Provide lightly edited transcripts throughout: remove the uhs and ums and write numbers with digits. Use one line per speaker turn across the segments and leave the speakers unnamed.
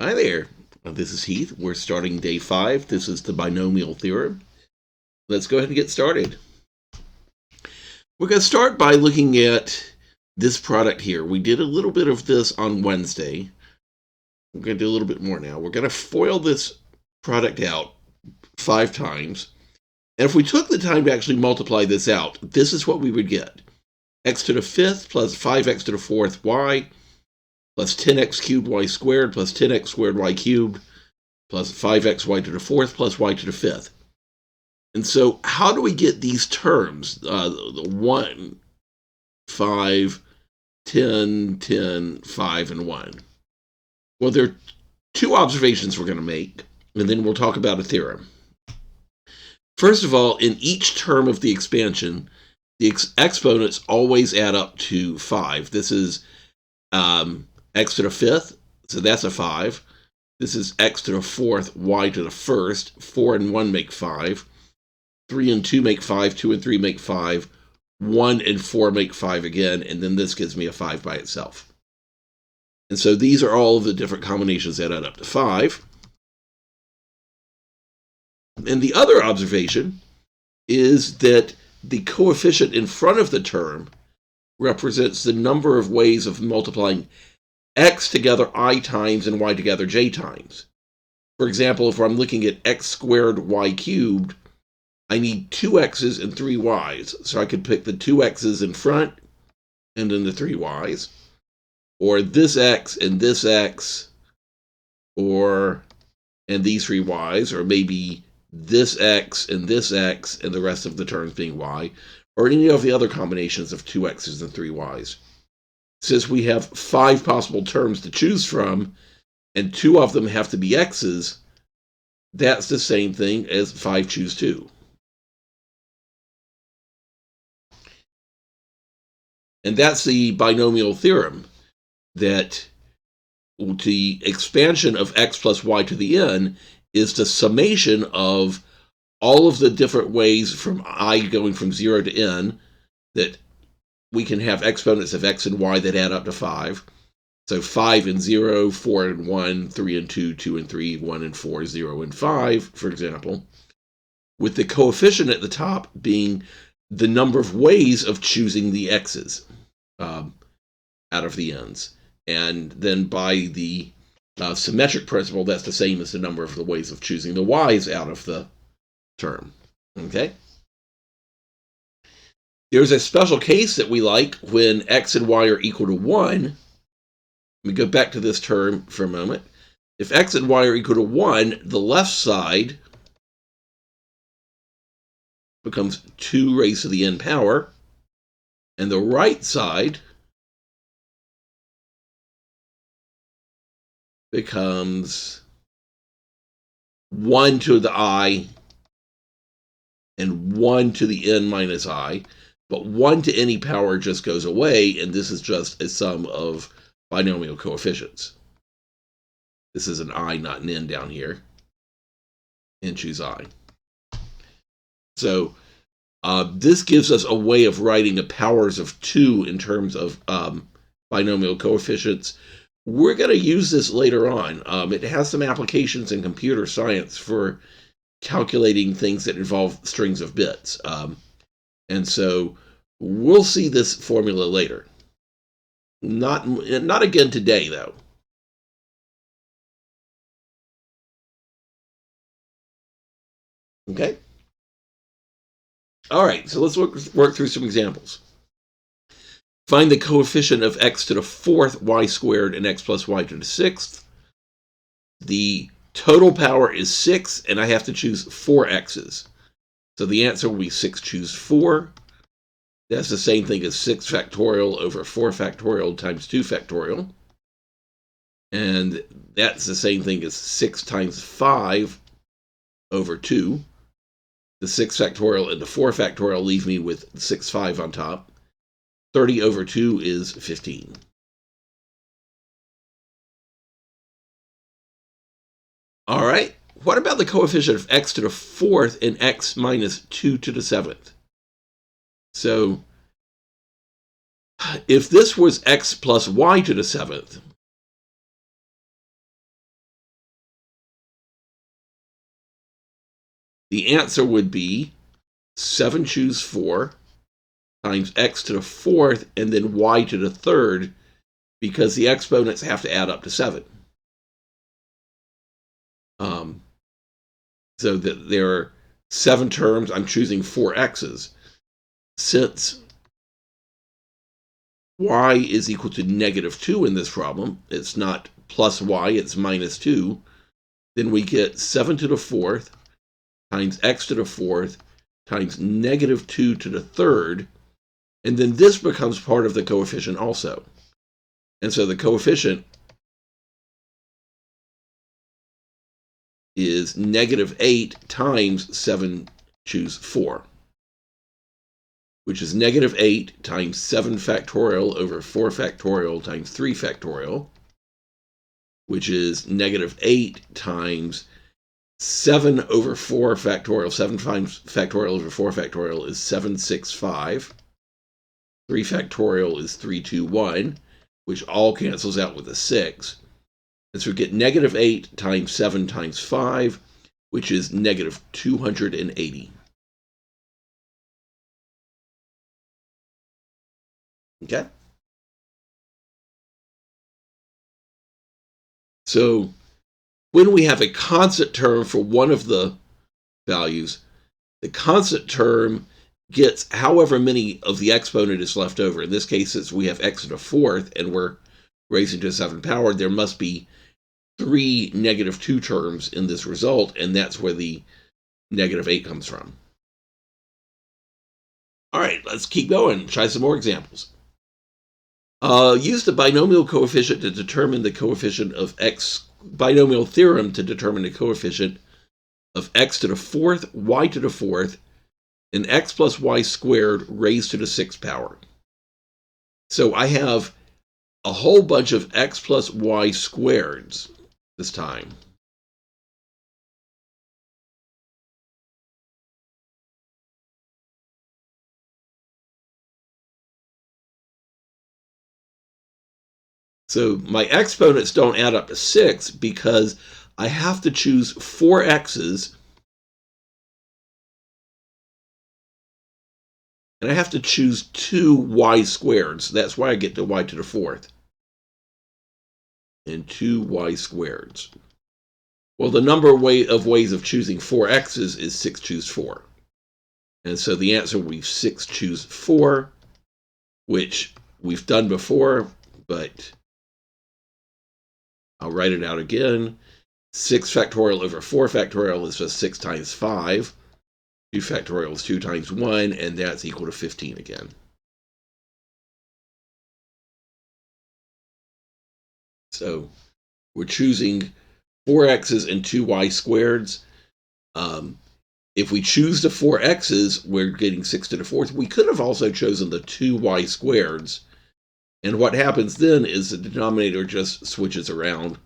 Hi there, this is Heath. We're starting day 5. This is the binomial theorem. Let's go ahead and get started. We're going to start by looking at this product here. We did a little bit of this on Wednesday. We're going to do a little bit more now. We're going to FOIL this product out 5 times. And if we took the time to actually multiply this out, this is what we would get. X to the 5th plus 5x to the 4th y plus 10x cubed y squared plus 10x squared y cubed plus 5xy to the 4th plus y to the 5th. And so how do we get these terms, the 1, 5, 10, 10, 5, and 1? Well, there are 2 observations we're going to make, and then we'll talk about a theorem. First of all, in each term of the expansion, the exponents always add up to 5. This is x to the 5th, so that's a 5. This is x to the 4th, y to the 1st. 4 and 1 make 5. 3 and 2 make 5. 2 and 3 make 5. 1 and 4 make 5 again, and then this gives me a 5 by itself. And so these are all of the different combinations that add up to 5. And the other observation is that the coefficient in front of the term represents the number of ways of multiplying x together I times and y together j times. For example, if I'm looking at x squared y cubed, I need 2 x's and 3 y's. So I could pick the 2 x's in front and then the 3 y's. Or this x and this x, and these 3 y's, or maybe this x and the rest of the terms being y, or any of the other combinations of 2 x's and 3 y's. Since we have 5 possible terms to choose from, and 2 of them have to be x's, that's the same thing as 5 choose 2. And that's the binomial theorem, that the expansion of x plus y to the n is the summation of all of the different ways from I going from 0 to n that we can have exponents of x and y that add up to 5. So 5 and 0, 4 and 1, 3 and 2, 2 and 3, 1 and 4, 0 and 5, for example, with the coefficient at the top being the number of ways of choosing the x's out of the n's. And then by the symmetric principle, that's the same as the number of the ways of choosing the y's out of the term. Okay? There's a special case that we like when x and y are equal to 1. Let me go back to this term for a moment. If x and y are equal to 1, the left side becomes 2 raised to the n power, and the right side becomes 1 to the I and 1 to the n minus I, but 1 to any power just goes away, and this is just a sum of binomial coefficients. This is an I, not an n down here, and choose I. So this gives us a way of writing the powers of 2 in terms of binomial coefficients. We're going to use this later on. It has some applications in computer science for calculating things that involve strings of bits. And so we'll see this formula later. Not again today, though. Okay? All right, so let's work through some examples. Find the coefficient of x to the 4th y squared and x plus y to the 6th. The total power is 6, and I have to choose 4 x's. So the answer will be 6 choose 4. That's the same thing as 6 factorial over 4 factorial times 2 factorial. And that's the same thing as 6 times 5 over 2. The 6 factorial and the 4 factorial leave me with 6 5 on top. 30 over 2 is 15. All right, what about the coefficient of x to the 4th and x minus 2 to the 7th? So if this was x plus y to the 7th, the answer would be 7 choose 4 times x to the 4th and then y to the 3rd, because the exponents have to add up to 7. So that there are 7 terms, I'm choosing 4 x's. Since y is equal to -2 in this problem, it's not plus y, it's -2, then we get 7 to the 4th times x to the 4th times -2 to the 3rd, and then this becomes part of the coefficient also. And so the coefficient is -8 times 7 choose 4, which is -8 times 7 factorial over 4 factorial times 3 factorial, which is -8 times 7 over 4 factorial. 7 times factorial over 4 factorial is 765. 3 factorial is 321, which all cancels out with a 6. And so we get -8 times 7 times 5, which is -280. Okay? So when we have a constant term for one of the values, the constant term gets however many of the exponent is left over. In this case, since we have x to the 4th and we're raising to the 7th power, there must be 3 -2 terms in this result, and that's where the -8 comes from. All right, let's keep going. Try some more examples. Use the binomial coefficient to determine the coefficient of x. Binomial theorem to determine the coefficient of x to the 4th, y to the 4th, and x plus y squared raised to the 6th power. So I have a whole bunch of x plus y squareds this time. So my exponents don't add up to 6 because I have to choose 4 x's, and I have to choose 2 y squareds. So that's why I get to y to the 4th. And 2 y squareds. Well, the number of ways of choosing 4 x's is 6 choose 4. And so the answer will be 6 choose 4, which we've done before, but I'll write it out again. 6 factorial over 4 factorial is just 6 times 5. 2 factorial is 2 times 1, and that's equal to 15 again. So we're choosing 4 x's and 2 y squareds. If we choose the 4 x's, we're getting 6 to the 4th. We could have also chosen the 2 y squareds. And what happens then is the denominator just switches around.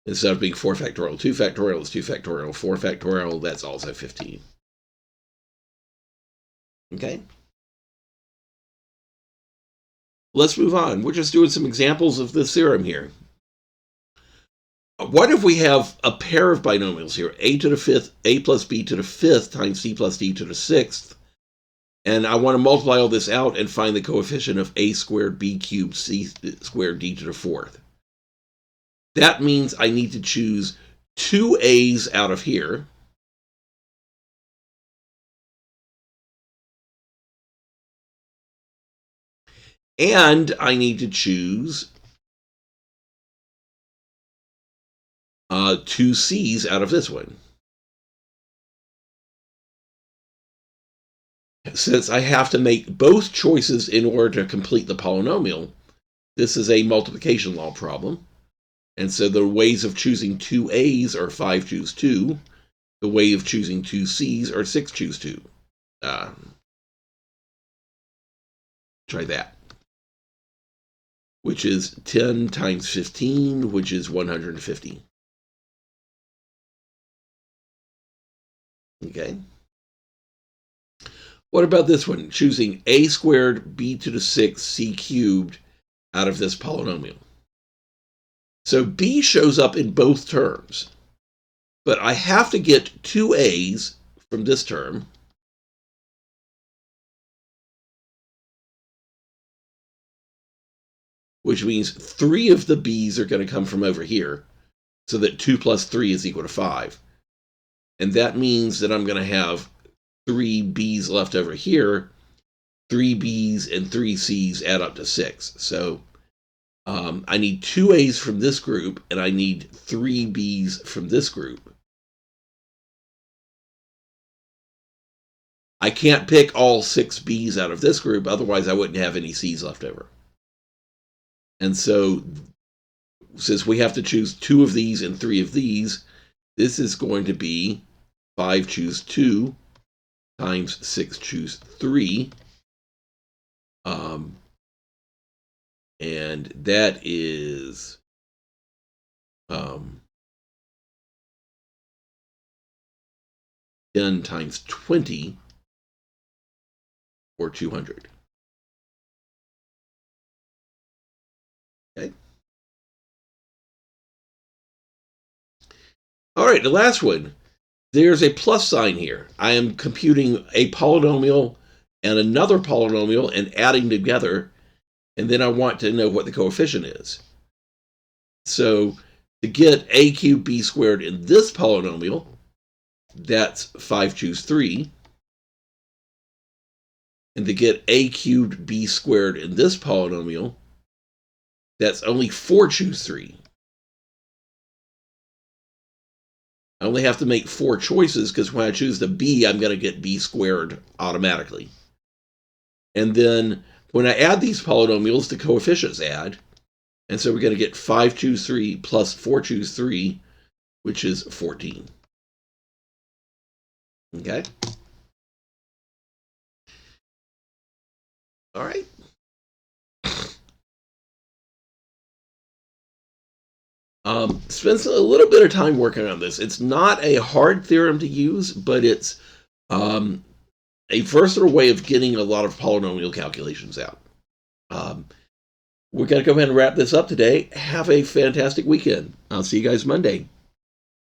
Instead of being 4 factorial, 2 factorial is 2 factorial, 4 factorial, that's also 15. Okay? Let's move on. We're just doing some examples of this theorem here. What if we have a pair of binomials here, a to the 5th, a plus b to the 5th times c plus d to the 6th, and I want to multiply all this out and find the coefficient of a squared b cubed c squared d to the 4th. That means I need to choose 2 a's out of here, and I need to choose 2 c's out of this one. Since I have to make both choices in order to complete the polynomial, this is a multiplication law problem. And so the ways of choosing 2 a's are 5 choose 2. The way of choosing 2 c's are 6 choose 2. Try that. Which is 10 times 15, which is 150. Okay. What about this one? Choosing a squared b to the 6th c cubed out of this polynomial. So b shows up in both terms, but I have to get 2 a's from this term. Which means 3 of the b's are going to come from over here, so that 2 plus 3 is equal to 5. And that means that I'm going to have 3 b's left over here. 3 b's and 3 c's add up to 6. So I need 2 a's from this group, and I need 3 b's from this group. I can't pick all 6 b's out of this group, otherwise I wouldn't have any c's left over. And so, since we have to choose 2 of these and 3 of these, this is going to be 5 choose 2 times 6 choose 3. And that is 10 times 20, or 200. Okay. All right, the last one. There's a plus sign here. I am computing a polynomial and another polynomial and adding together, and then I want to know what the coefficient is. So to get a cubed b squared in this polynomial, that's 5 choose 3. And to get a cubed b squared in this polynomial, that's only 4 choose 3. I only have to make 4 choices because when I choose the b, I'm going to get b squared automatically. And then when I add these polynomials, the coefficients add. And so we're going to get 5 choose 3 plus 4 choose 3, which is 14. Okay? All right. Spends a little bit of time working on this. It's not a hard theorem to use, but it's a versatile way of getting a lot of polynomial calculations out. We're going to go ahead and wrap this up today. Have a fantastic weekend. I'll see you guys Monday.